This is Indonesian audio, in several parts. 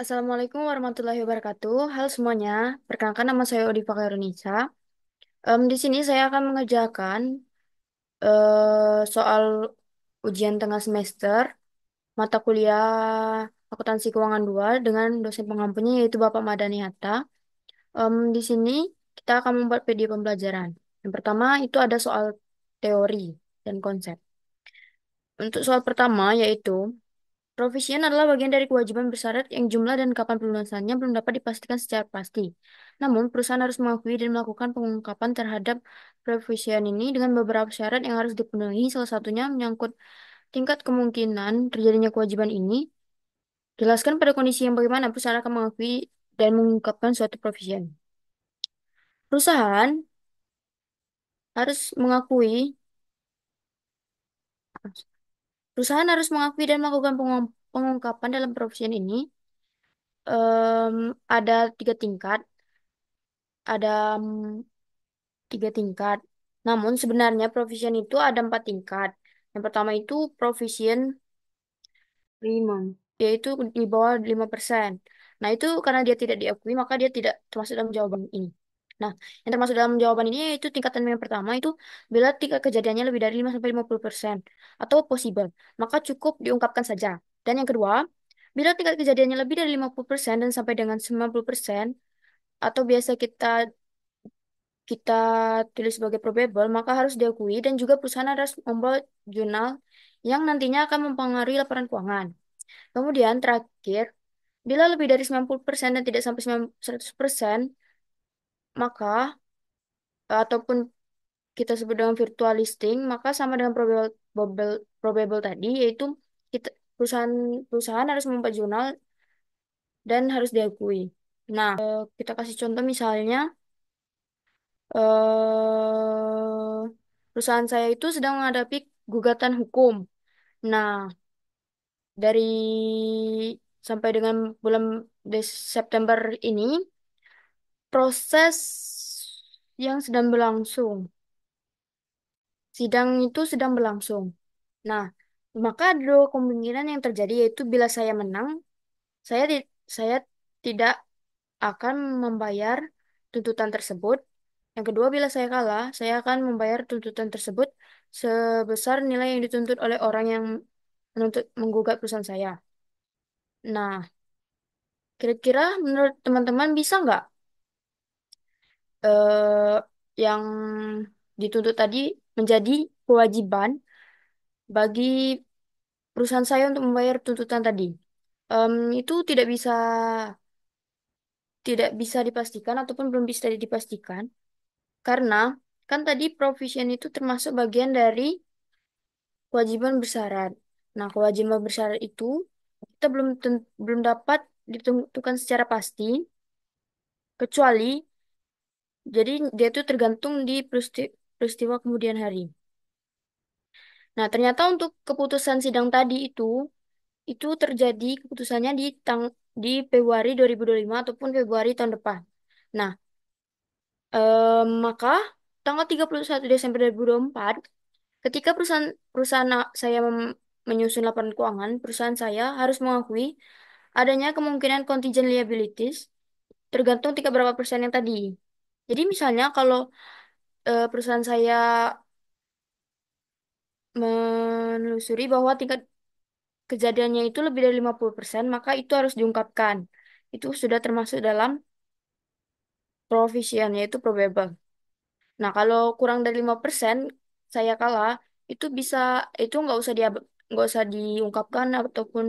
Assalamualaikum warahmatullahi wabarakatuh. Halo semuanya, perkenalkan nama saya Odifa Khairunisa. Di sini saya akan mengerjakan soal ujian tengah semester mata kuliah Akuntansi Keuangan 2 dengan dosen pengampunya yaitu Bapak Madani Hatta. Di sini kita akan membuat video pembelajaran. Yang pertama itu ada soal teori dan konsep. Untuk soal pertama yaitu Provisian adalah bagian dari kewajiban bersyarat yang jumlah dan kapan pelunasannya belum dapat dipastikan secara pasti. Namun, perusahaan harus mengakui dan melakukan pengungkapan terhadap provisian ini dengan beberapa syarat yang harus dipenuhi. Salah satunya menyangkut tingkat kemungkinan terjadinya kewajiban ini. Jelaskan pada kondisi yang bagaimana perusahaan akan mengakui dan mengungkapkan suatu provisian. Perusahaan harus mengakui, perusahaan harus mengakui dan melakukan pengungkapan dalam provisian ini. Ada tiga tingkat. Ada tiga tingkat. Namun sebenarnya provision itu ada empat tingkat. Yang pertama itu provision minimum, yaitu di bawah 5%. Nah itu karena dia tidak diakui, maka dia tidak termasuk dalam jawaban ini. Nah, yang termasuk dalam jawaban ini yaitu tingkatan yang pertama itu bila tingkat kejadiannya lebih dari 5-50% atau possible, maka cukup diungkapkan saja. Dan yang kedua, bila tingkat kejadiannya lebih dari 50% dan sampai dengan 90% atau biasa kita kita tulis sebagai probable, maka harus diakui dan juga perusahaan harus membuat jurnal yang nantinya akan mempengaruhi laporan keuangan. Kemudian terakhir, bila lebih dari 90% dan tidak sampai 100%, maka ataupun kita sebut dengan virtual listing, maka sama dengan probable tadi, yaitu kita perusahaan perusahaan harus membuat jurnal dan harus diakui. Nah, kita kasih contoh misalnya perusahaan saya itu sedang menghadapi gugatan hukum. Nah, dari sampai dengan bulan September ini, proses yang sedang berlangsung, sidang itu sedang berlangsung. Nah, maka ada dua kemungkinan yang terjadi, yaitu bila saya menang, saya tidak akan membayar tuntutan tersebut. Yang kedua, bila saya kalah, saya akan membayar tuntutan tersebut sebesar nilai yang dituntut oleh orang yang menuntut menggugat perusahaan saya. Nah, kira-kira menurut teman-teman bisa nggak eh, yang dituntut tadi menjadi kewajiban bagi perusahaan saya untuk membayar tuntutan tadi? Itu tidak bisa dipastikan ataupun belum bisa dipastikan karena kan tadi provision itu termasuk bagian dari kewajiban bersyarat. Nah, kewajiban bersyarat itu kita belum dapat ditentukan secara pasti, kecuali jadi dia itu tergantung di peristiwa kemudian hari. Nah, ternyata untuk keputusan sidang tadi itu terjadi keputusannya di Februari 2025 ataupun Februari tahun depan. Nah, maka tanggal 31 Desember 2024 ketika perusahaan perusahaan saya menyusun laporan keuangan, perusahaan saya harus mengakui adanya kemungkinan contingent liabilities tergantung 3 berapa persen yang tadi. Jadi misalnya kalau perusahaan saya menelusuri bahwa tingkat kejadiannya itu lebih dari 50%, maka itu harus diungkapkan. Itu sudah termasuk dalam provision, yaitu probable. Nah, kalau kurang dari 5%, saya kalah, itu bisa, itu nggak usah diungkapkan ataupun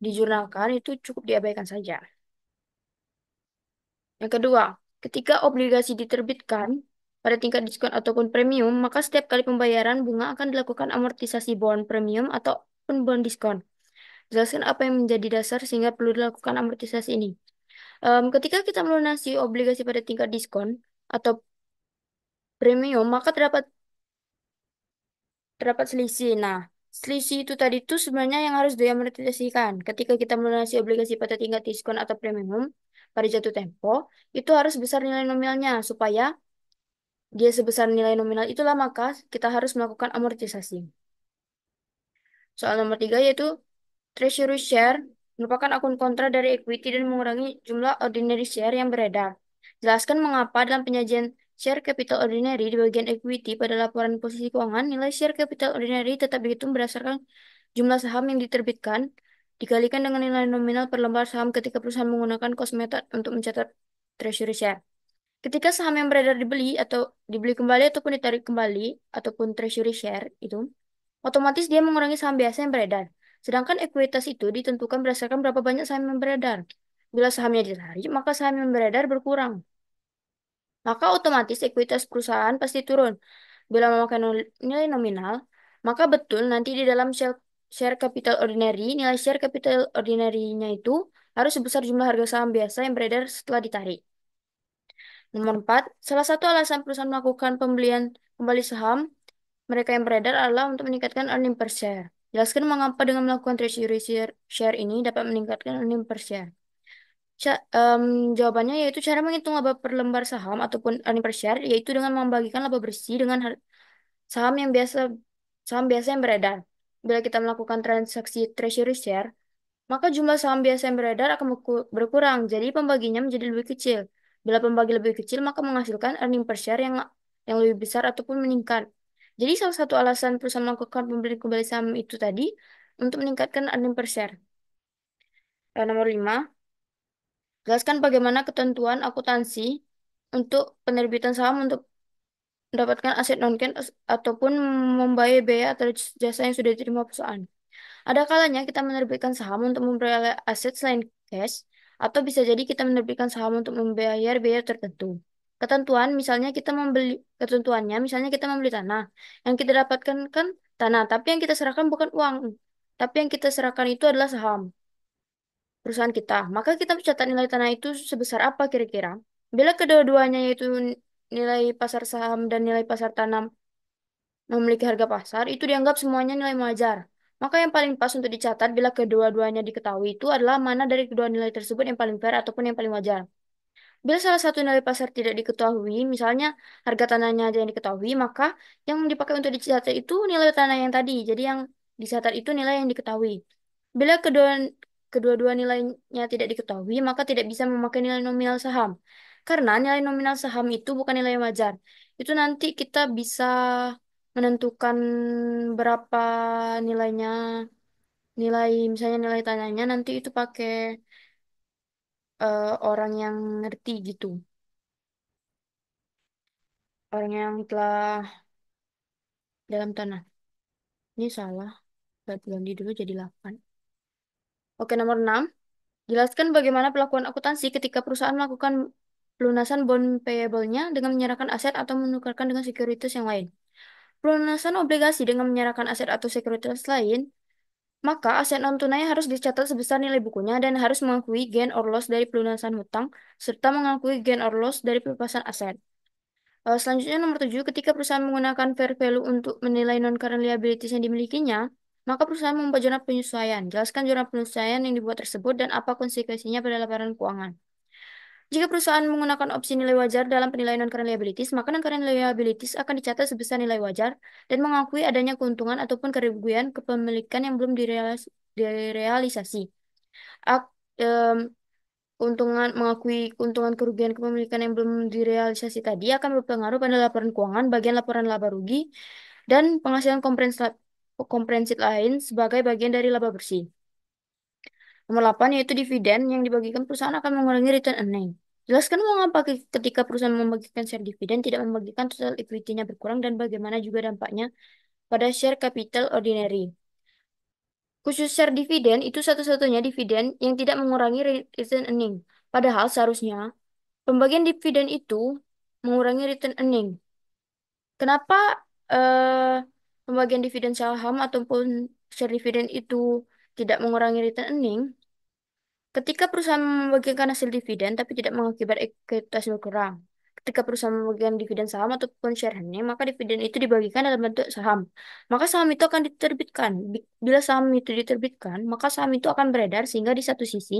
dijurnalkan, itu cukup diabaikan saja. Yang kedua, ketika obligasi diterbitkan pada tingkat diskon ataupun premium, maka setiap kali pembayaran bunga akan dilakukan amortisasi bond premium ataupun bond diskon. Jelaskan apa yang menjadi dasar sehingga perlu dilakukan amortisasi ini. Ketika kita melunasi obligasi pada tingkat diskon atau premium, maka terdapat selisih. Nah, selisih itu tadi itu sebenarnya yang harus diamortisasikan. Ketika kita melunasi obligasi pada tingkat diskon atau premium pada jatuh tempo, itu harus besar nilai nominalnya supaya dia sebesar nilai nominal itulah maka kita harus melakukan amortisasi. Soal nomor 3 yaitu treasury share. merupakan akun kontra dari equity dan mengurangi jumlah ordinary share yang beredar. Jelaskan mengapa dalam penyajian share capital ordinary di bagian equity pada laporan posisi keuangan, nilai share capital ordinary tetap dihitung berdasarkan jumlah saham yang diterbitkan dikalikan dengan nilai nominal per lembar saham ketika perusahaan menggunakan cost method untuk mencatat treasury share. Ketika saham yang beredar dibeli kembali ataupun ditarik kembali ataupun treasury share itu, otomatis dia mengurangi saham biasa yang beredar. Sedangkan ekuitas itu ditentukan berdasarkan berapa banyak saham yang beredar. Bila sahamnya ditarik, maka saham yang beredar berkurang. Maka otomatis ekuitas perusahaan pasti turun. Bila memakai nilai nominal, maka betul nanti di dalam share capital ordinary, nilai share capital ordinary-nya itu harus sebesar jumlah harga saham biasa yang beredar setelah ditarik. Nomor 4, salah satu alasan perusahaan melakukan pembelian kembali saham mereka yang beredar adalah untuk meningkatkan earning per share. Jelaskan mengapa dengan melakukan treasury share ini dapat meningkatkan earning per share. Jawabannya yaitu cara menghitung laba per lembar saham ataupun earning per share yaitu dengan membagikan laba bersih dengan saham yang biasa saham biasa yang beredar. Bila kita melakukan transaksi treasury share, maka jumlah saham biasa yang beredar akan berkurang, jadi pembaginya menjadi lebih kecil. Bila pembagi lebih kecil, maka menghasilkan earning per share yang lebih besar ataupun meningkat. Jadi salah satu alasan perusahaan melakukan pembelian kembali saham itu tadi untuk meningkatkan earning per share. Nomor 5, jelaskan bagaimana ketentuan akuntansi untuk penerbitan saham untuk mendapatkan aset non-cash ataupun membayar biaya atau jasa yang sudah diterima perusahaan. Ada kalanya kita menerbitkan saham untuk memperoleh aset selain cash, atau bisa jadi kita menerbitkan saham untuk membayar biaya tertentu. Ketentuannya, misalnya kita membeli tanah. Yang kita dapatkan kan tanah, tapi yang kita serahkan bukan uang. Tapi yang kita serahkan itu adalah saham perusahaan kita. Maka kita mencatat nilai tanah itu sebesar apa kira-kira? Bila kedua-duanya yaitu nilai pasar saham dan nilai pasar tanah memiliki harga pasar, itu dianggap semuanya nilai wajar. Maka yang paling pas untuk dicatat bila kedua-duanya diketahui itu adalah mana dari kedua nilai tersebut yang paling fair ataupun yang paling wajar. Bila salah satu nilai pasar tidak diketahui, misalnya harga tanahnya aja yang diketahui, maka yang dipakai untuk dicatat itu nilai tanah yang tadi. Jadi yang dicatat itu nilai yang diketahui. Bila kedua-dua nilainya tidak diketahui, maka tidak bisa memakai nilai nominal saham. Karena nilai nominal saham itu bukan nilai yang wajar. Itu nanti kita bisa menentukan berapa nilainya, misalnya nilai tanahnya nanti itu pakai orang yang ngerti gitu. Orang yang telah dalam tanah. Ini salah. Ganti dulu jadi 8. Oke, nomor 6. Jelaskan bagaimana pelakuan akuntansi ketika perusahaan melakukan pelunasan bond payable-nya dengan menyerahkan aset atau menukarkan dengan sekuritas yang lain. Pelunasan obligasi dengan menyerahkan aset atau sekuritas lain, maka aset non-tunai harus dicatat sebesar nilai bukunya dan harus mengakui gain or loss dari pelunasan hutang, serta mengakui gain or loss dari pelepasan aset. Selanjutnya nomor 7, ketika perusahaan menggunakan fair value untuk menilai non-current liabilities yang dimilikinya, maka perusahaan membuat jurnal penyesuaian. Jelaskan jurnal penyesuaian yang dibuat tersebut dan apa konsekuensinya pada laporan keuangan. Jika perusahaan menggunakan opsi nilai wajar dalam penilaian non-current liabilities, maka non-current liabilities akan dicatat sebesar nilai wajar dan mengakui adanya keuntungan ataupun kerugian kepemilikan yang belum direalisasi. Ak- em, Mengakui keuntungan kerugian kepemilikan yang belum direalisasi tadi akan berpengaruh pada laporan keuangan, bagian laporan laba rugi, dan penghasilan komprehensif lain sebagai bagian dari laba bersih. Nomor 8 yaitu dividen yang dibagikan perusahaan akan mengurangi return earning. Jelaskan mengapa ketika perusahaan membagikan share dividen tidak membagikan total equity-nya berkurang dan bagaimana juga dampaknya pada share capital ordinary. Khusus share dividen itu satu-satunya dividen yang tidak mengurangi return earning. Padahal seharusnya pembagian dividen itu mengurangi return earning. Kenapa eh, pembagian dividen saham ataupun share dividen itu tidak mengurangi return earning? Ketika perusahaan membagikan hasil dividen tapi tidak mengakibat ekuitas berkurang. Ketika perusahaan membagikan dividen saham ataupun share earning, maka dividen itu dibagikan dalam bentuk saham. Maka saham itu akan diterbitkan. Bila saham itu diterbitkan, maka saham itu akan beredar sehingga di satu sisi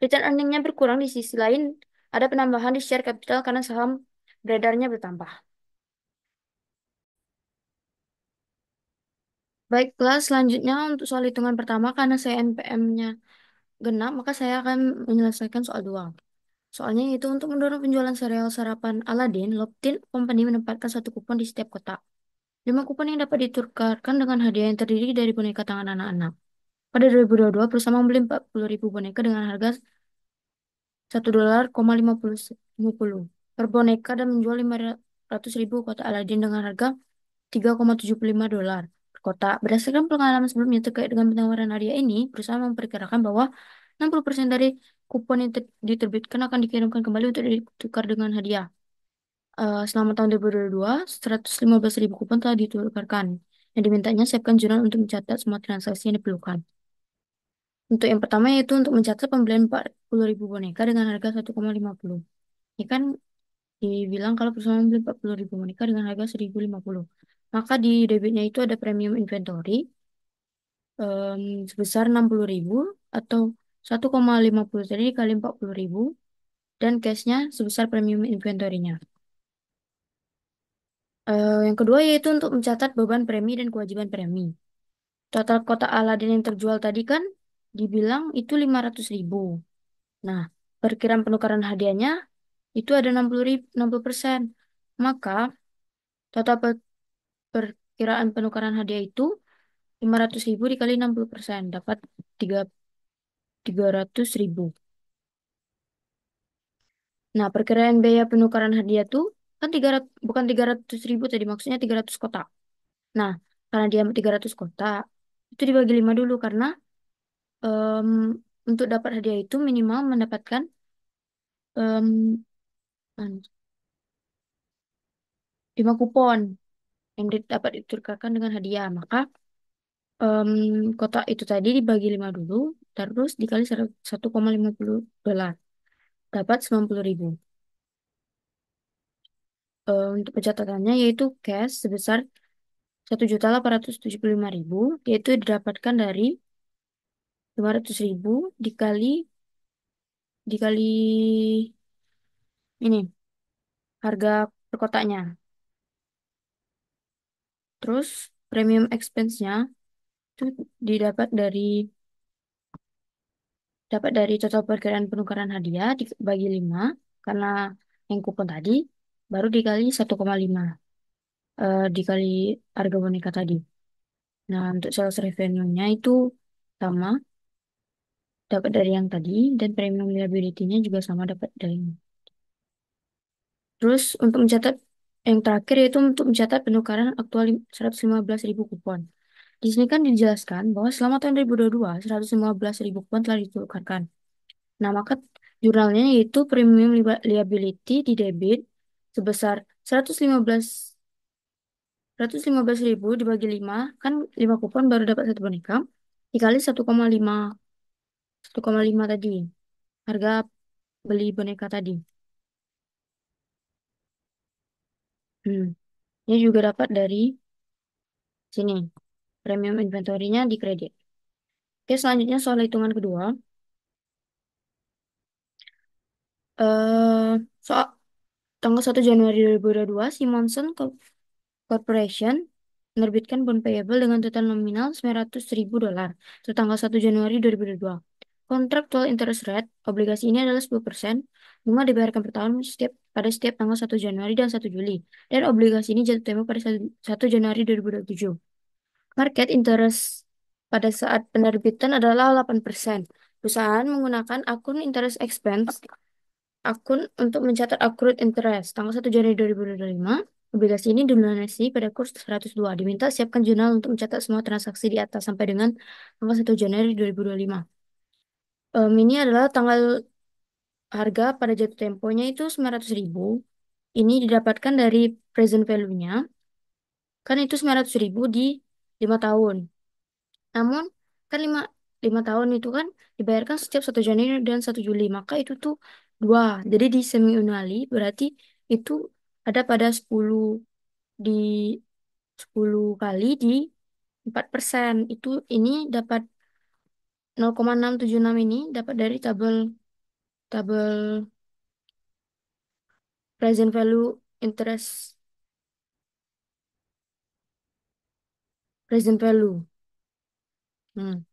return earningnya berkurang, di sisi lain ada penambahan di share capital karena saham beredarnya bertambah. Baiklah, selanjutnya untuk soal hitungan pertama karena saya NPM-nya genap, maka saya akan menyelesaikan soal dua. Soalnya itu untuk mendorong penjualan sereal sarapan Aladin, Loptin Company menempatkan satu kupon di setiap kotak. 5 kupon yang dapat ditukarkan dengan hadiah yang terdiri dari boneka tangan anak-anak. Pada 2022, perusahaan membeli 40.000 boneka dengan harga $1,50 per boneka dan menjual 500.000 kotak Aladin dengan harga $3,75 per kotak. Berdasarkan pengalaman sebelumnya terkait dengan penawaran hadiah ini, perusahaan memperkirakan bahwa 60% dari kupon yang diterbitkan akan dikirimkan kembali untuk ditukar dengan hadiah. Selama tahun 2022, 115.000 kupon telah ditukarkan. Yang dimintanya siapkan jurnal untuk mencatat semua transaksi yang diperlukan. Untuk yang pertama yaitu untuk mencatat pembelian 40.000 boneka dengan harga 1,50. Ini kan dibilang kalau perusahaan membeli 40.000 boneka dengan harga 1.050. Maka di debitnya itu ada premium inventory em, sebesar 60.000 atau 1,50 tadi dikali 40.000 dan cashnya sebesar premium inventory-nya. Yang kedua yaitu untuk mencatat beban premi dan kewajiban premi. Total kotak Aladin yang terjual tadi kan dibilang itu 500.000. Nah, perkiraan penukaran hadiahnya itu ada 60%. Maka total perkiraan penukaran hadiah itu 500.000 dikali 60%. Dapat 300.000. Nah, perkiraan biaya penukaran hadiah tuh kan 300, bukan 300.000 tadi, maksudnya 300 kotak. Nah, karena dia 300 kotak, itu dibagi 5 dulu karena em, untuk dapat hadiah itu minimal mendapatkan em, 5 kupon yang dapat ditukarkan dengan hadiah. Maka em, kotak itu tadi dibagi 5 dulu, terus dikali 1,50 dolar. Dapat 90.000. Untuk pencatatannya yaitu cash sebesar 1.875.000, yaitu didapatkan dari 500.000 dikali dikali ini harga per kotaknya. Terus premium expense-nya itu didapat dari total perkiraan penukaran hadiah dibagi 5 karena yang kupon tadi baru dikali 1,5 dikali harga boneka tadi. Nah, untuk sales revenue-nya itu sama dapat dari yang tadi dan premium liability-nya juga sama dapat dari ini. Terus untuk mencatat yang terakhir yaitu untuk mencatat penukaran aktual 115.000 kupon. Di sini kan dijelaskan bahwa selama tahun 2022 115.000 kupon telah ditukarkan. Nah, maka jurnalnya yaitu premium liability di debit sebesar 115.000 dibagi 5 kan 5 kupon baru dapat satu boneka dikali 1,5 tadi harga beli boneka tadi. Hmm. Ini juga dapat dari sini. Premium inventory-nya di kredit. Oke, selanjutnya soal hitungan kedua. Eh, soal tanggal 1 Januari 2022, Simonson Corporation menerbitkan bond payable dengan total nominal $900.000 tertanggal 1 Januari 2022. Kontraktual interest rate obligasi ini adalah 10%. Bunga dibayarkan per tahun pada setiap tanggal 1 Januari dan 1 Juli. Dan obligasi ini jatuh tempo pada 1 Januari 2027. Market interest pada saat penerbitan adalah 8%. Perusahaan menggunakan akun interest expense, akun untuk mencatat accrued interest. Tanggal 1 Januari 2025, obligasi ini dilunasi pada kurs 102. Diminta siapkan jurnal untuk mencatat semua transaksi di atas sampai dengan tanggal 1 Januari 2025. Ini adalah tanggal harga pada jatuh temponya itu 900.000. Ini didapatkan dari present value-nya. Kan itu 900.000 di 5 tahun. Namun kan lima tahun itu kan dibayarkan setiap 1 Januari dan 1 Juli. Maka itu tuh dua. Jadi di semi annually berarti itu ada pada 10 kali di 4%. Itu ini dapat 0,676 ini dapat dari tabel tabel present value interest present value. Hmm.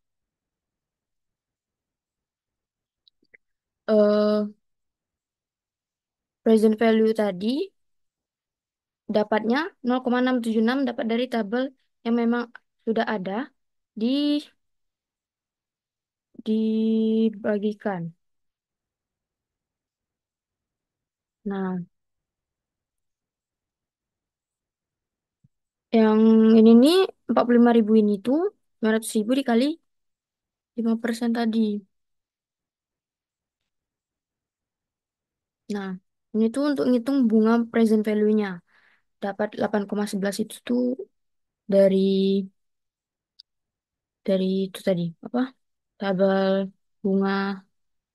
eh present value tadi dapatnya 0,676 dapat dari tabel yang memang sudah ada di dibagikan. Nah, yang ini nih 45.000 ini tuh 500.000 dikali 5% tadi. Nah, ini tuh untuk ngitung bunga present value-nya. Dapat 8,11 itu tuh dari itu tadi apa? Tabel bunga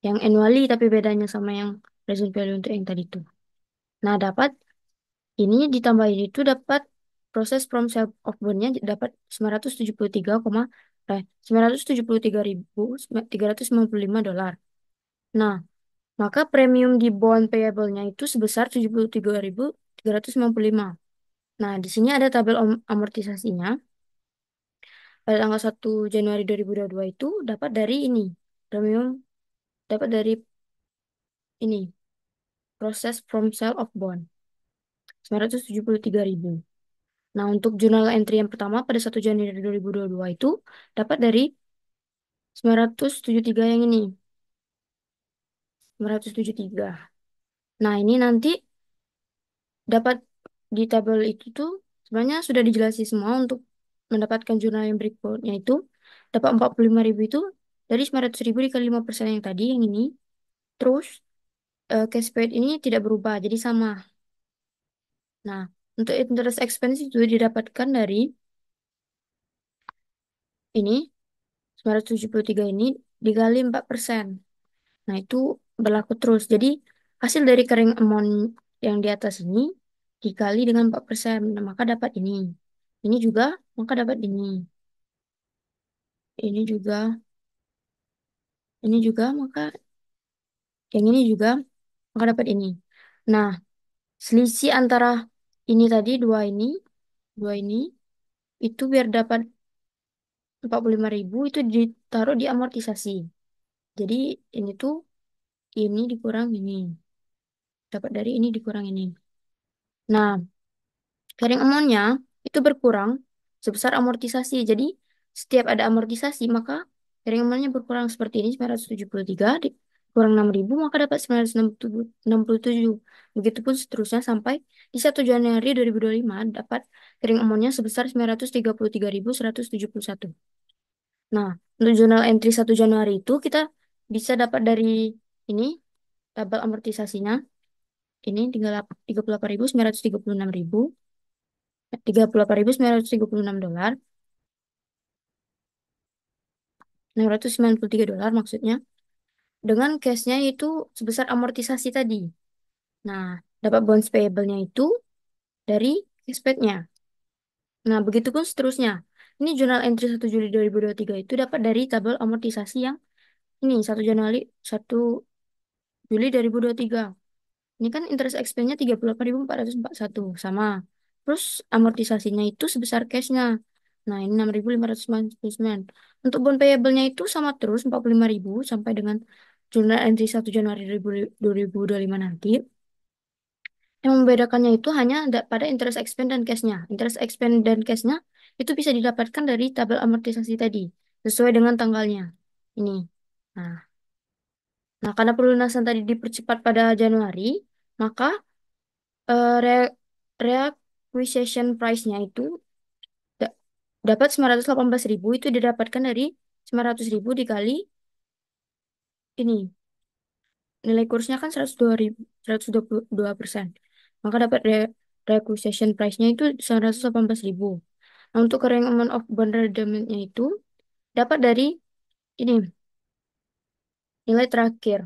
yang annually tapi bedanya sama yang present value untuk yang tadi tuh. Nah, dapat ini ditambahin itu dapat proses from sale of bond-nya dapat 973, 973.395 dolar. Nah, maka premium di bond payable-nya itu sebesar 73.355. Nah, di sini ada tabel amortisasinya. Pada tanggal 1 Januari 2022 itu dapat dari ini. Premium dapat dari ini. Proses from sale of bond. 973.000. Nah, untuk jurnal entry yang pertama pada 1 Januari 2022 itu dapat dari 973 yang ini. 973. Nah, ini nanti dapat di tabel itu tuh sebenarnya sudah dijelasin semua untuk mendapatkan jurnal yang berikutnya itu dapat 45.000 itu dari 900.000 dikali 5% yang tadi yang ini. Terus cash paid ini tidak berubah jadi sama. Nah, untuk interest expense itu didapatkan dari ini 973 ini dikali 4%. Nah, itu berlaku terus. Jadi, hasil dari carrying amount yang di atas ini dikali dengan 4%. Nah, maka dapat ini. Ini juga, maka dapat ini. Ini juga, ini juga, maka yang ini juga, maka dapat ini. Nah, selisih antara ini tadi, dua ini, itu biar dapat 45.000 itu ditaruh di amortisasi. Jadi, ini tuh, ini dikurang ini. Dapat dari ini dikurang ini. Nah, carrying amount-nya itu berkurang sebesar amortisasi. Jadi setiap ada amortisasi maka carrying amount-nya berkurang seperti ini 973 kurang 6.000 maka dapat 967. Begitupun seterusnya sampai di 1 Januari 2025 dapat carrying amount-nya sebesar 933.171. Nah, untuk jurnal entry 1 Januari itu kita bisa dapat dari ini tabel amortisasinya. Ini 38.936.000 $693 maksudnya. Dengan cashnya itu sebesar amortisasi tadi. Nah, dapat bonds payable-nya itu dari cash paid-nya. Nah, begitupun seterusnya. Ini jurnal entry 1 Juli 2023 itu dapat dari tabel amortisasi yang ini 1 Juli 2023. Ini kan interest expense-nya 38.441 sama. Terus amortisasinya itu sebesar cash-nya. Nah, ini 6.599. Untuk bond payable-nya itu sama terus 45.000 sampai dengan jurnal entry 1 Januari 2025 nanti. Yang membedakannya itu hanya pada interest expense dan cash-nya. Interest expense dan cash-nya itu bisa didapatkan dari tabel amortisasi tadi sesuai dengan tanggalnya. Ini. Nah, karena pelunasan tadi dipercepat pada Januari, maka eh, re- reacquisition price-nya itu da- dapat 918.000 itu didapatkan dari 900.000 dikali ini. Nilai kursnya kan 102.000, 122%. Maka dapat reacquisition price-nya itu 918.000. Nah, untuk carrying amount of bond redeemment-nya itu dapat dari ini, nilai terakhir,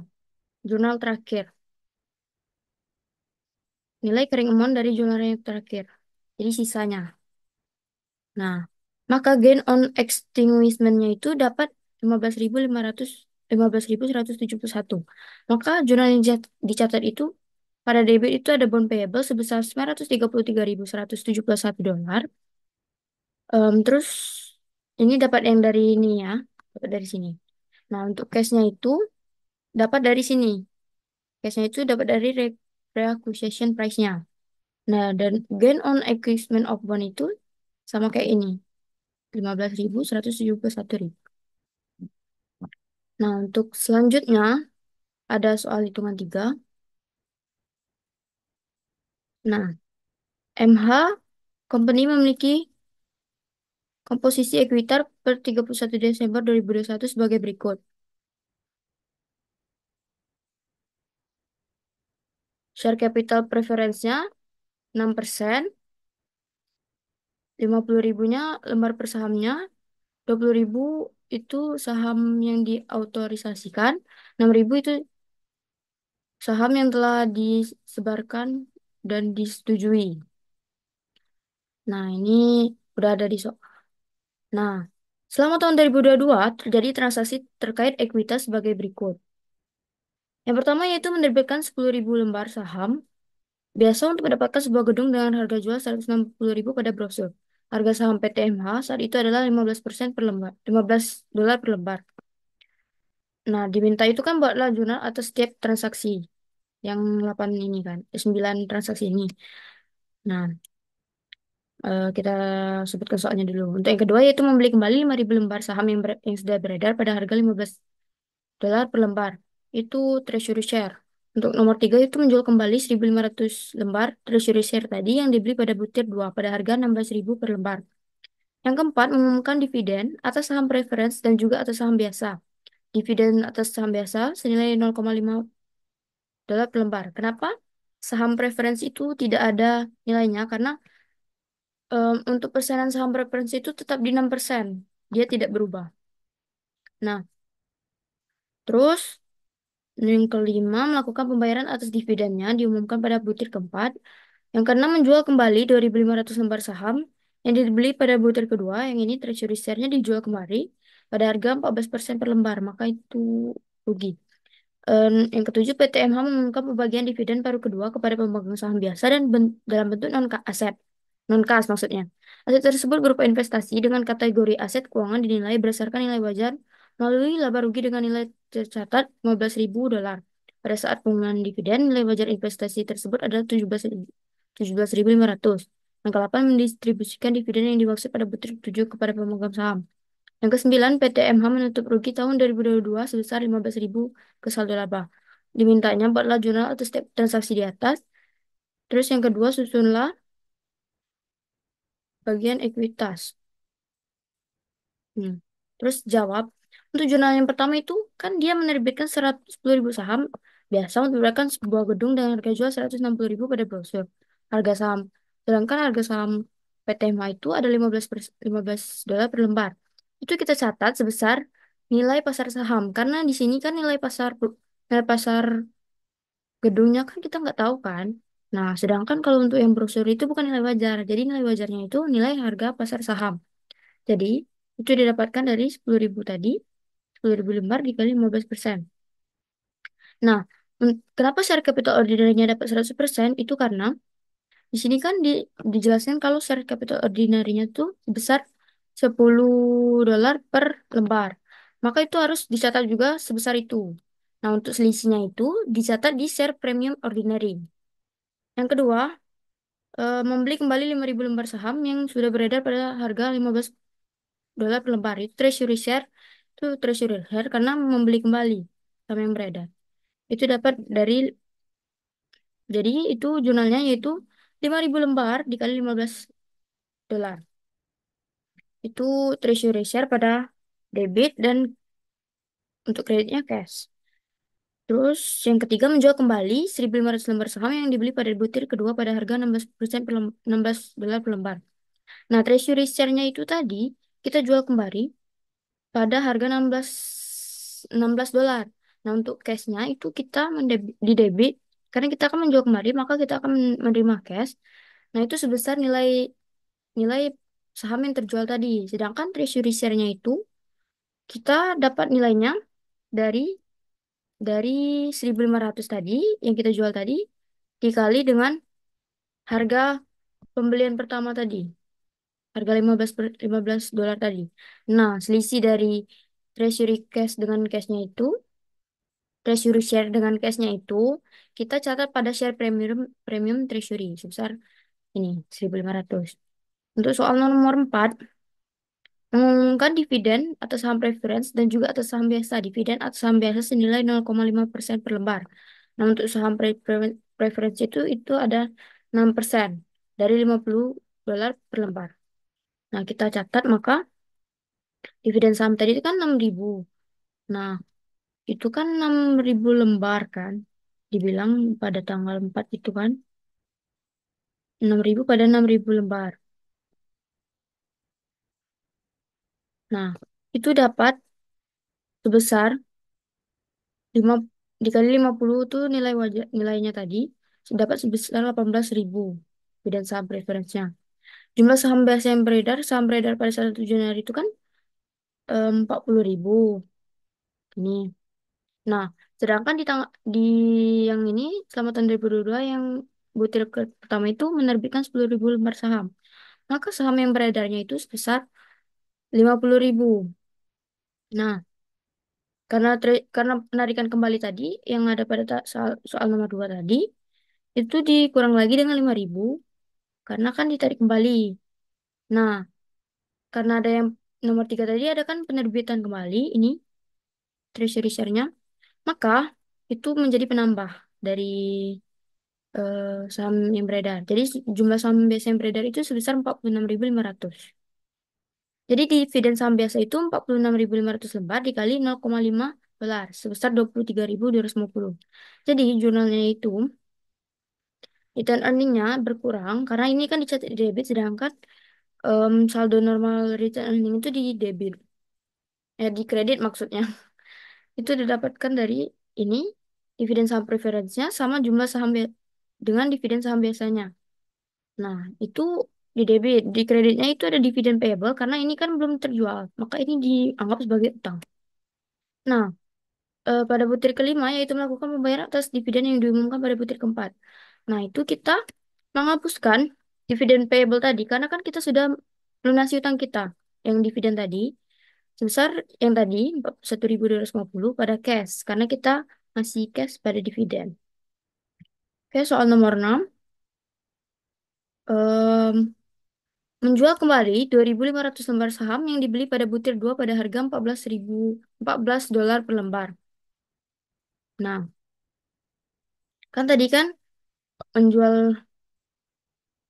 jurnal terakhir. Nilai carrying amount dari jurnal yang terakhir. Jadi sisanya. Nah, maka gain on extinguishment-nya itu dapat 15.171. Maka jurnal yang dicatat itu pada debit itu ada bond payable sebesar $933.171. Terus ini dapat yang dari ini ya, dapat dari sini. Nah, untuk cash-nya itu dapat dari sini. Cashnya itu dapat dari reacquisition price-nya. Nah, dan gain on acquisition of bond itu sama kayak ini. 15.171.000. Nah, untuk selanjutnya ada soal hitungan tiga. Nah, MH Company memiliki komposisi ekuitar per 31 Desember 2021 sebagai berikut. Share capital preference-nya 6%, 50 ribunya lembar per sahamnya, 20 ribu itu saham yang diautorisasikan, 6 ribu itu saham yang telah disebarkan dan disetujui. Nah, ini udah ada di Nah, selama tahun 2022 terjadi transaksi terkait ekuitas sebagai berikut. Yang pertama yaitu menerbitkan 10.000 lembar saham biasa untuk mendapatkan sebuah gedung dengan harga jual 160.000 pada brosur. Harga saham PTMH saat itu adalah 15% per lembar, $15 per lembar. Nah, diminta itu kan buatlah jurnal atas setiap transaksi yang 8 ini kan, 9 transaksi ini. Nah, kita sebutkan soalnya dulu. Untuk yang kedua yaitu membeli kembali 5.000 lembar saham yang sudah beredar pada harga $15 per lembar. Itu treasury share. Untuk nomor tiga itu menjual kembali 1.500 lembar treasury share tadi yang dibeli pada butir 2 pada harga 16.000 per lembar. Yang keempat, mengumumkan dividen atas saham preference dan juga atas saham biasa. Dividen atas saham biasa senilai $0,5 per lembar. Kenapa? Saham preference itu tidak ada nilainya karena untuk persenan saham preference itu tetap di 6%. Dia tidak berubah. Nah, terus yang kelima, melakukan pembayaran atas dividennya diumumkan pada butir keempat. Yang keenam, menjual kembali 2.500 lembar saham yang dibeli pada butir kedua. Yang ini treasury share-nya dijual kembali pada harga 14% per lembar. Maka itu rugi. Yang ketujuh, PTMH mengumumkan pembagian dividen paruh kedua kepada pemegang saham biasa dan dalam bentuk aset. Non-kas maksudnya. Aset tersebut berupa investasi dengan kategori aset keuangan dinilai berdasarkan nilai wajar melalui laba rugi dengan nilai tercatat $15.000. Pada saat pengumuman dividen, nilai wajar investasi tersebut adalah 17.500. Yang ke-8 mendistribusikan dividen yang dimaksud pada butir 7 kepada pemegang saham. Yang ke-9, PT MH menutup rugi tahun 2022 sebesar 15.000 ke saldo laba. Dimintanya buatlah jurnal atau setiap transaksi di atas. Terus yang kedua susunlah bagian ekuitas. Hmm. Terus jawab, untuk jurnal yang pertama itu kan dia menerbitkan 110.000 saham biasa untuk memberikan sebuah gedung dengan harga jual 160.000 pada brosur. Harga saham. Sedangkan harga saham PT MH itu ada 15 dolar per lembar. Itu kita catat sebesar nilai pasar saham. Karena di sini kan nilai pasar gedungnya kan kita nggak tahu kan. Nah, sedangkan kalau untuk yang brosur itu bukan nilai wajar. Jadi nilai wajarnya itu nilai harga pasar saham. Jadi, itu didapatkan dari 10.000 tadi, 10.000 lembar dikali 15%. Nah, kenapa share capital ordinary-nya dapat 100%? Itu karena di sini kan dijelaskan kalau share capital ordinary-nya tuh sebesar $10 per lembar. Maka itu harus dicatat juga sebesar itu. Nah, untuk selisihnya itu dicatat di share premium ordinary. Yang kedua, membeli kembali 5.000 lembar saham yang sudah beredar pada harga $15 per lembar. Itu treasury share karena membeli kembali saham yang beredar. Itu dapat jadi itu jurnalnya yaitu 5.000 lembar dikali $15. Itu treasury share pada debit dan untuk kreditnya cash. Terus yang ketiga menjual kembali 1.500 lembar saham yang dibeli pada butir kedua pada harga 16% $16 per lembar. Nah, treasury share-nya itu tadi kita jual kembali pada harga 16 dolar. Nah, untuk cash-nya itu kita di debit karena kita akan menjual kembali, maka kita akan menerima cash. Nah, itu sebesar nilai nilai saham yang terjual tadi. Sedangkan treasury share-nya itu kita dapat nilainya dari dari 1.500 tadi yang kita jual tadi dikali dengan harga pembelian pertama tadi. Harga 15 dolar tadi. Nah, selisih dari treasury cash dengan cashnya itu treasury share dengan cashnya itu kita catat pada share premium premium treasury sebesar ini 1.500. Untuk soal nomor 4, mengumumkan dividen atas saham preference dan juga atas saham biasa. Dividen atas saham biasa senilai 0,5% per lembar. Nah, untuk saham preference itu ada 6% dari $50 per lembar. Nah, kita catat maka dividen saham tadi itu kan 6.000. Nah, itu kan 6.000 lembar kan. Dibilang pada tanggal 4 itu kan 6.000 pada 6.000 lembar. Nah, itu dapat sebesar 5 dikali 50 itu nilai wajah nilainya tadi dapat sebesar 18.000 dividen saham preferensinya. Jumlah saham beredar pada 1 Januari itu kan 40.000 ini. Nah, sedangkan di yang ini selama tahun 2022 yang butir pertama itu menerbitkan 10.000 lembar saham. Maka saham yang beredarnya itu sebesar 50.000. Nah, karena penarikan kembali tadi yang ada pada soal nomor 2 tadi itu dikurang lagi dengan 5.000 karena kan ditarik kembali. Nah, karena ada yang nomor 3 tadi ada kan penerbitan kembali ini treasury share-nya, maka itu menjadi penambah dari saham yang beredar. Jadi jumlah saham biasa yang beredar itu sebesar 46.500. Jadi dividen saham biasa itu 46.500 lembar dikali 0,5 dolar sebesar 23.250. Jadi jurnalnya itu return earning-nya berkurang karena ini kan dicatat di debit sedangkan saldo normal return earning itu di debit. Di kredit maksudnya. Itu didapatkan dari ini dividen saham preference-nya sama jumlah dengan dividen saham biasanya. Nah, itu di debit, di kreditnya itu ada dividen payable karena ini kan belum terjual, maka ini dianggap sebagai utang. Nah, pada butir kelima yaitu melakukan pembayaran atas dividen yang diumumkan pada butir keempat. Nah, itu kita menghapuskan dividen payable tadi karena kan kita sudah melunasi utang kita yang dividen tadi sebesar yang tadi 1.250 pada cash karena kita masih cash pada dividen. Oke, soal nomor 6. Em, Menjual kembali 2.500 lembar saham yang dibeli pada butir 2 pada harga 14 dolar per lembar. Nah, kan tadi kan menjual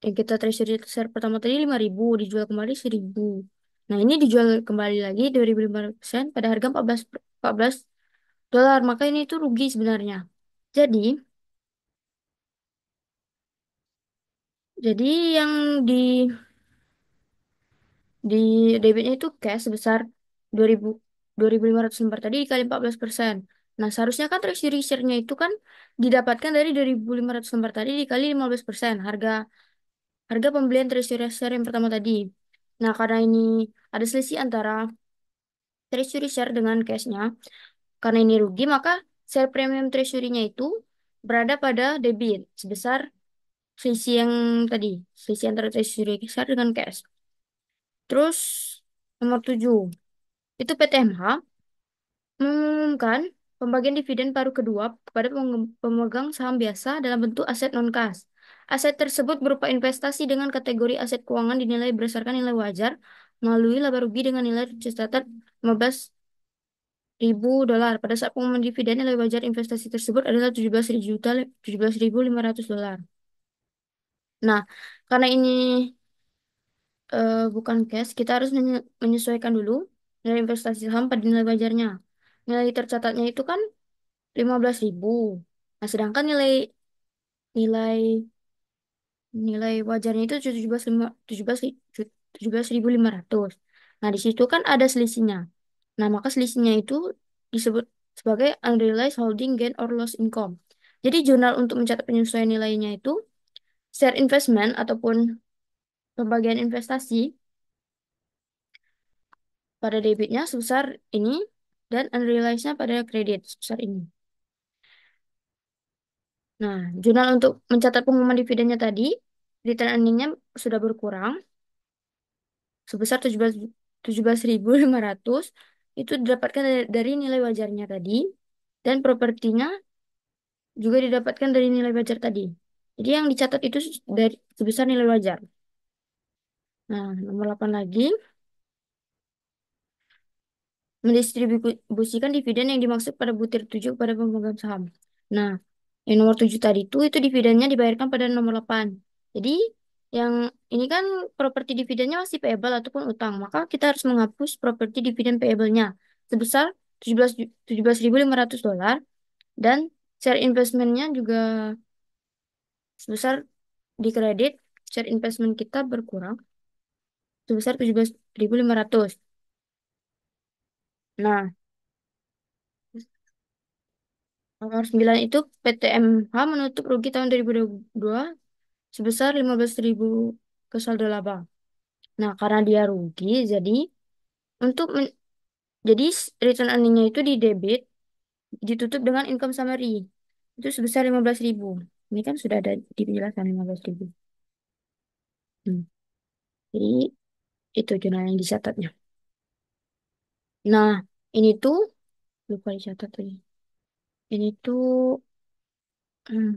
yang kita treasury share pertama tadi 5.000 dijual kembali 1.000. Nah, ini dijual kembali lagi 2.500% pada harga 14 dolar. Maka ini itu rugi sebenarnya. Jadi, jadi yang di di debitnya itu cash sebesar 2.000 2.500 lembar tadi dikali 14%. Nah, seharusnya kan treasury share-nya itu kan didapatkan dari 2.500 lembar tadi dikali 15% harga harga pembelian treasury share yang pertama tadi. Nah, karena ini ada selisih antara treasury share dengan cash-nya, karena ini rugi, maka share premium treasury-nya itu berada pada debit sebesar selisih yang tadi, selisih antara treasury share dengan cash. Terus nomor 7, itu PTMH mengumumkan pembagian dividen paruh kedua kepada pemegang saham biasa dalam bentuk aset non-kas. Aset tersebut berupa investasi dengan kategori aset keuangan dinilai berdasarkan nilai wajar melalui laba rugi dengan nilai tercatat 15.000 dolar. Pada saat pengumuman dividen, nilai wajar investasi tersebut adalah 17.500 dolar. Nah, karena ini bukan cash, kita harus menyesuaikan dulu nilai investasi saham pada nilai wajarnya. Nilai tercatatnya itu kan 15.000. Nah, sedangkan nilai nilai nilai wajarnya itu 17.500. Nah, di situ kan ada selisihnya. Nah, maka selisihnya itu disebut sebagai unrealized holding gain or loss income. Jadi jurnal untuk mencatat penyesuaian nilainya itu share investment ataupun pembagian investasi pada debitnya sebesar ini dan unrealized-nya pada kredit sebesar ini. Nah, jurnal untuk mencatat pengumuman dividennya tadi, return earning-nya sudah berkurang sebesar 17.500 itu didapatkan dari nilai wajarnya tadi. dan propertinya juga didapatkan dari nilai wajar tadi. Jadi yang dicatat itu dari sebesar nilai wajar. Nah, nomor 8 lagi, mendistribusikan dividen yang dimaksud pada butir 7 pada pemegang saham. Nah, yang nomor 7 tadi itu dividennya dibayarkan pada nomor 8. Jadi, yang ini kan properti dividennya masih payable ataupun utang. Maka kita harus menghapus properti dividen payable-nya sebesar 17.500 dolar dan share investment-nya juga sebesar di kredit share investment kita berkurang sebesar 17.500. Nah, nomor 9 itu PTMH menutup rugi tahun 2022 sebesar 15.000 ke saldo laba. Nah, karena dia rugi, jadi untuk jadi return earning-nya itu di debit ditutup dengan income summary. Itu sebesar 15.000. Ini kan sudah ada di penjelasan 15.000. Hmm. Jadi itu jurnal yang dicatatnya. Nah, ini tuh lupa dicatat tadi. Ini tuh hmm,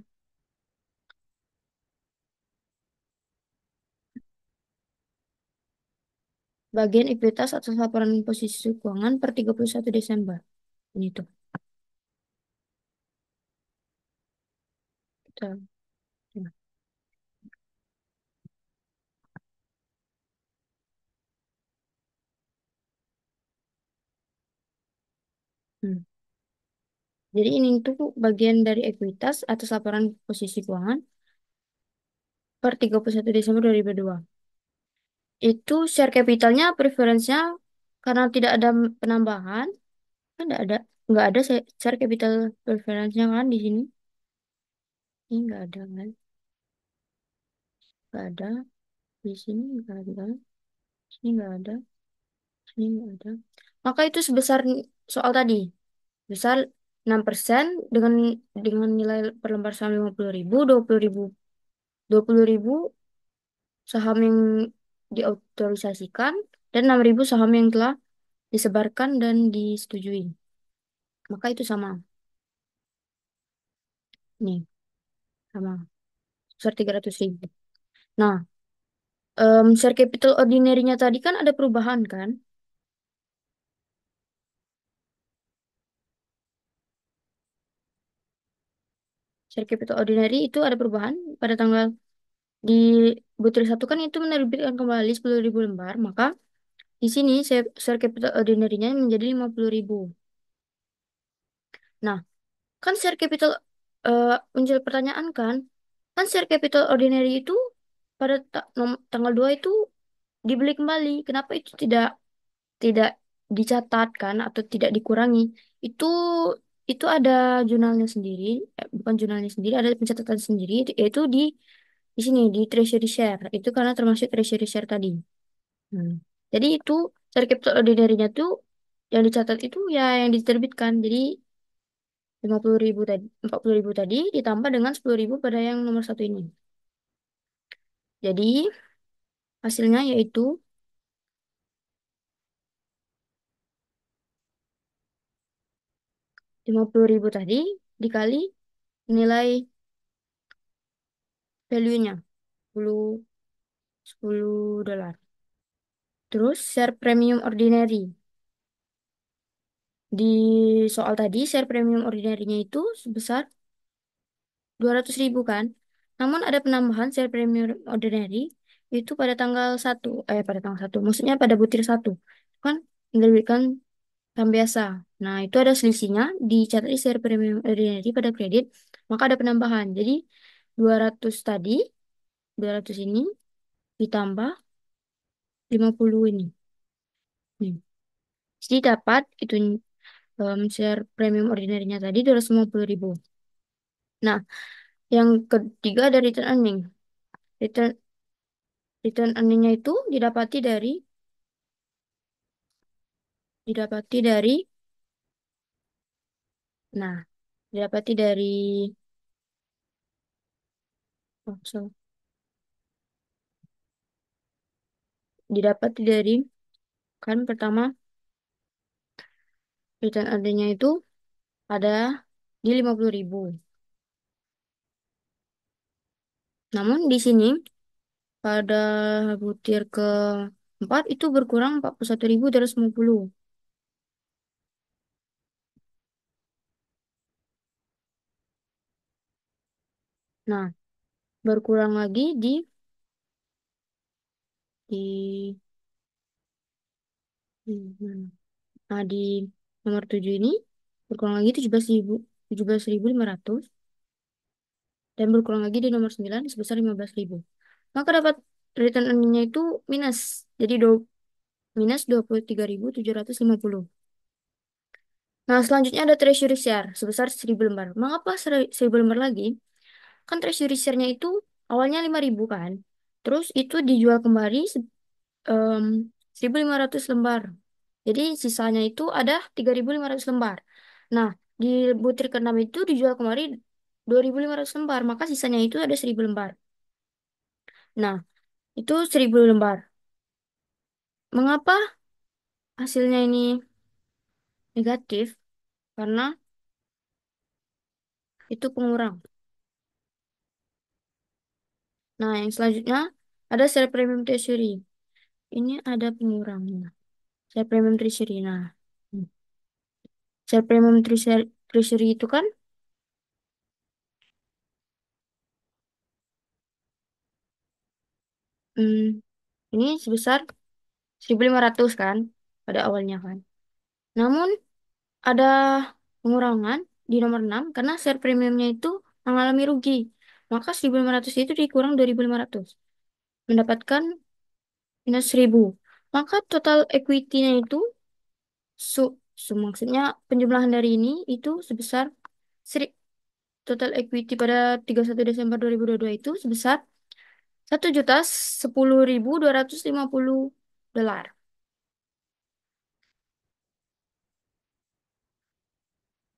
bagian ekuitas atas laporan posisi keuangan per 31 Desember. Ini tuh. Kita, hmm. Jadi ini tuh bagian dari ekuitas atas laporan posisi keuangan per 31 Desember 2022. Itu share capitalnya preference-nya karena tidak ada penambahan, kan nggak ada share capital preference-nya kan di sini. Ini nggak ada kan? Nggak ada. Di sini nggak ada. Sini nggak ada. Sini nggak ada. Maka itu sebesar soal tadi. Besar 6% dengan nilai per lembar saham 50.000, 20.000, 20.000 saham yang diautorisasikan dan 6.000 saham yang telah disebarkan dan disetujui. Maka itu sama. Nih, sama. Besar 300.000. Nah, share capital ordinary-nya tadi kan ada perubahan kan? Share capital ordinary itu ada perubahan pada tanggal di butir satu kan itu menerbitkan kembali 10.000 lembar. Maka di sini share capital ordinary-nya menjadi 50.000. Nah, kan share capital muncul pertanyaan kan share capital ordinary itu pada tanggal 2 itu dibeli kembali. Kenapa itu tidak tidak dicatatkan atau tidak dikurangi? Itu itu ada jurnalnya sendiri, bukan jurnalnya sendiri, ada pencatatan sendiri, yaitu di sini di treasury share. Itu karena termasuk treasury share tadi. Hmm. Jadi itu share capital ordinary-nya tuh yang dicatat itu ya yang diterbitkan. Jadi 50.000 tadi, 40.000 tadi ditambah dengan 10.000 pada yang nomor satu ini. Jadi hasilnya yaitu 50.000 tadi dikali nilai value-nya 10, 10 dolar. Terus share premium ordinary. Di soal tadi share premium ordinary-nya itu sebesar 200.000 kan. Namun ada penambahan share premium ordinary itu pada tanggal satu, pada tanggal satu, maksudnya pada butir satu. Kan menerbitkan saham biasa. Nah, itu ada selisihnya dicatat di share premium ordinary pada kredit, maka ada penambahan. Jadi 200 tadi, 200 ini ditambah 50 ini. Nih. Jadi dapat itu share premium ordinary-nya tadi 250.000. Nah, yang ketiga ada return earning. Return return earning-nya itu didapati dari nah, didapati dari oh, didapati dari kan pertama return earning-nya itu ada di 50.000. Namun di sini pada butir keempat itu berkurang 41.250. Nah, berkurang lagi di mana? Nah, di nomor 7 ini berkurang lagi 17.500 dan berkurang lagi di nomor 9 sebesar 15.000. Maka dapat return earning-nya itu minus. Jadi minus 23.750. Nah, selanjutnya ada treasury share sebesar 1.000 lembar. Mengapa 1.000 lembar lagi? Kan treasury share-nya itu awalnya 5.000 kan. Terus itu dijual kembali em, 1.500 lembar. Jadi sisanya itu ada 3.500 lembar. Nah, di butir keenam itu dijual kembali 2.500 lembar. Maka sisanya itu ada 1.000 lembar. Nah, itu 1.000 lembar. Mengapa hasilnya ini negatif? Karena itu pengurang. Nah, yang selanjutnya ada share premium treasury. Ini ada pengurangnya. Share premium treasury. Nah, share premium treasury itu kan hmm, ini sebesar 1.500 kan pada awalnya kan. Namun ada pengurangan di nomor 6 karena share premiumnya itu mengalami rugi. Maka 1.500 itu dikurang 2.500. Mendapatkan minus 1.000. Maka total equity-nya itu su, maksudnya penjumlahan dari ini itu sebesar seri- total equity pada 31 Desember 2022 itu sebesar 1.010.250 dolar.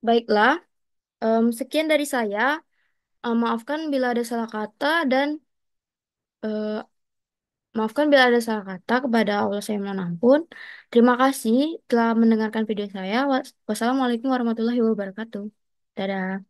Baiklah, sekian dari saya. Maafkan bila ada salah kata dan eh, maafkan bila ada salah kata, kepada Allah saya mohon ampun. Terima kasih telah mendengarkan video saya. Wassalamualaikum warahmatullahi wabarakatuh. Dadah.